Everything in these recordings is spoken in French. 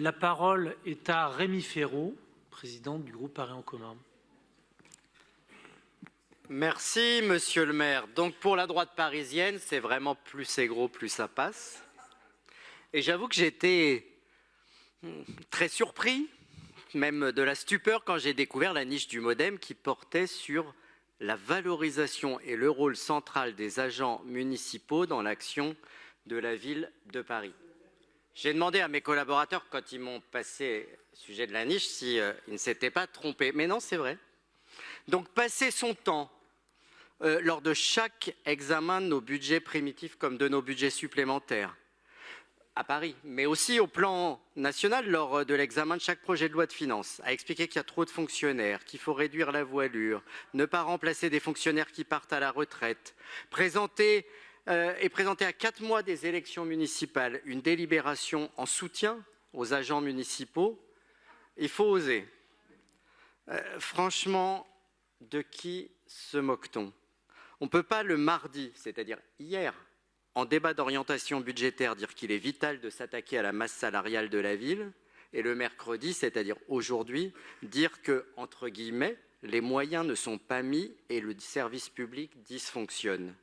La parole est à Rémi Féraud, président du groupe Paris en commun. Merci, monsieur le maire. Donc pour la droite parisienne, c'est vraiment plus c'est gros, plus ça passe. Et j'avoue que j'étais très surpris, même de la stupeur, quand j'ai découvert la niche du MoDem qui portait sur la valorisation et le rôle central des agents municipaux dans l'action de la ville de Paris. J'ai demandé à mes collaborateurs, quand ils m'ont passé le sujet de la niche, s'ils ne s'étaient pas trompés. Mais non, c'est vrai. Donc passer son temps lors de chaque examen de nos budgets primitifs comme de nos budgets supplémentaires, à Paris, mais aussi au plan national lors de l'examen de chaque projet de loi de finances, à expliquer qu'il y a trop de fonctionnaires, qu'il faut réduire la voilure, ne pas remplacer des fonctionnaires qui partent à la retraite, présenter à 4 mois des élections municipales une délibération en soutien aux agents municipaux, il faut oser. Franchement, de qui se moque-t-on? On ne peut pas le mardi, c'est-à-dire hier, en débat d'orientation budgétaire, dire qu'il est vital de s'attaquer à la masse salariale de la ville, et le mercredi, c'est-à-dire aujourd'hui, dire que, entre guillemets, les moyens ne sont pas mis et le service public dysfonctionne.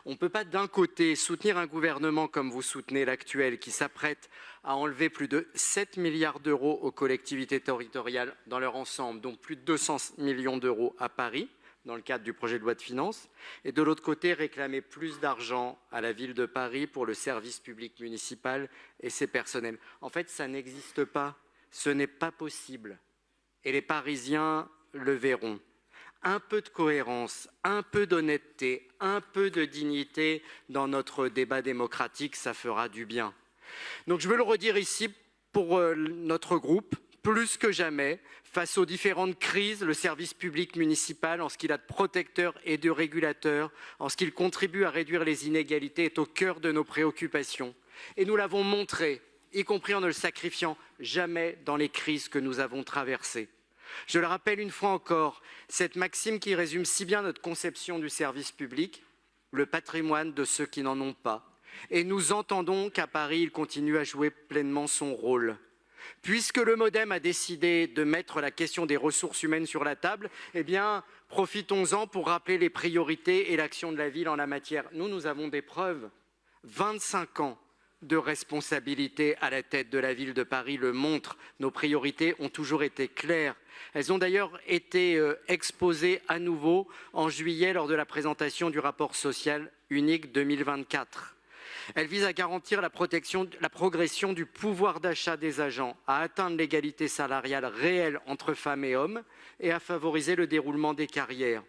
On ne peut pas d'un côté soutenir un gouvernement comme vous soutenez l'actuel qui s'apprête à enlever plus de 7 milliards d'euros aux collectivités territoriales dans leur ensemble, dont plus de 200 millions d'euros à Paris, dans le cadre du projet de loi de finances, et de l'autre côté réclamer plus d'argent à la ville de Paris pour le service public municipal et ses personnels. En fait, ça n'existe pas, ce n'est pas possible. Et les Parisiens le verront. Un peu de cohérence, un peu d'honnêteté, un peu de dignité dans notre débat démocratique, ça fera du bien. Donc je veux le redire ici pour notre groupe, plus que jamais, face aux différentes crises, le service public municipal, en ce qu'il a de protecteur et de régulateur, en ce qu'il contribue à réduire les inégalités, est au cœur de nos préoccupations. Et nous l'avons montré, y compris en ne le sacrifiant jamais dans les crises que nous avons traversées. Je le rappelle une fois encore, cette maxime qui résume si bien notre conception du service public, le patrimoine de ceux qui n'en ont pas. Et nous entendons qu'à Paris, il continue à jouer pleinement son rôle. Puisque le MoDem a décidé de mettre la question des ressources humaines sur la table, eh bien, profitons-en pour rappeler les priorités et l'action de la ville en la matière. Nous avons des preuves. 25 ans de responsabilité à la tête de la ville de Paris le montrent. Nos priorités ont toujours été claires. Elles ont d'ailleurs été exposées à nouveau en juillet lors de la présentation du rapport social unique 2024. Elle vise à garantir la progression du pouvoir d'achat des agents, à atteindre l'égalité salariale réelle entre femmes et hommes et à favoriser le déroulement des carrières.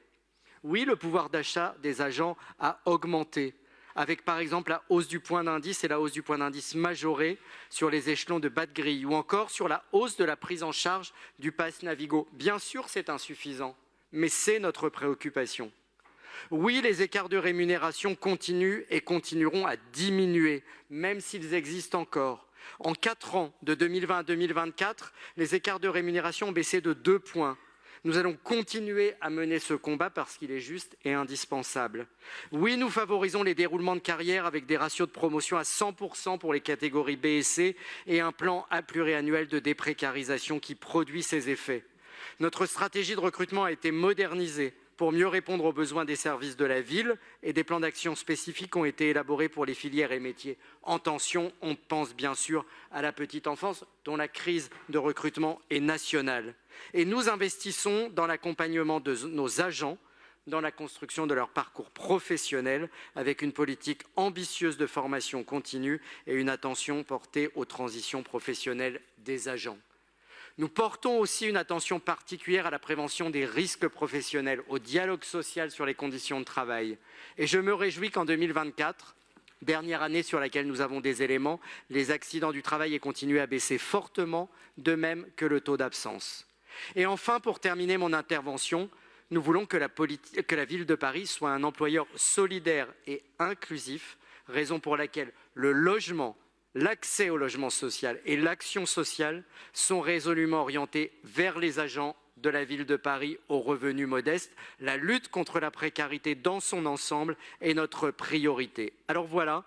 Oui, le pouvoir d'achat des agents a augmenté, avec par exemple la hausse du point d'indice et la hausse du point d'indice majoré sur les échelons de bas de grille, ou encore sur la hausse de la prise en charge du pass Navigo. Bien sûr, c'est insuffisant, mais c'est notre préoccupation. Oui, les écarts de rémunération continuent et continueront à diminuer, même s'ils existent encore. En 4 ans, de 2020 à 2024, les écarts de rémunération ont baissé de 2 points. Nous allons continuer à mener ce combat parce qu'il est juste et indispensable. Oui, nous favorisons les déroulements de carrière avec des ratios de promotion à 100% pour les catégories B et C et un plan pluriannuel de déprécarisation qui produit ses effets. Notre stratégie de recrutement a été modernisée pour mieux répondre aux besoins des services de la ville et des plans d'action spécifiques ont été élaborés pour les filières et métiers en tension. On pense bien sûr à la petite enfance dont la crise de recrutement est nationale. Et nous investissons dans l'accompagnement de nos agents, dans la construction de leur parcours professionnel avec une politique ambitieuse de formation continue et une attention portée aux transitions professionnelles des agents. Nous portons aussi une attention particulière à la prévention des risques professionnels, au dialogue social sur les conditions de travail. Et je me réjouis qu'en 2024, dernière année sur laquelle nous avons des éléments, les accidents du travail aient continué à baisser fortement, de même que le taux d'absence. Et enfin, pour terminer mon intervention, nous voulons que la ville de Paris soit un employeur solidaire et inclusif, raison pour laquelle le logement, l'accès au logement social et l'action sociale sont résolument orientés vers les agents de la ville de Paris aux revenus modestes. La lutte contre la précarité dans son ensemble est notre priorité. Alors voilà,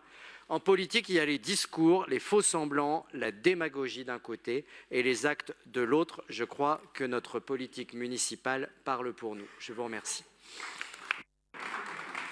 En politique, il y a les discours, les faux-semblants, la démagogie d'un côté et les actes de l'autre. Je crois que notre politique municipale parle pour nous. Je vous remercie.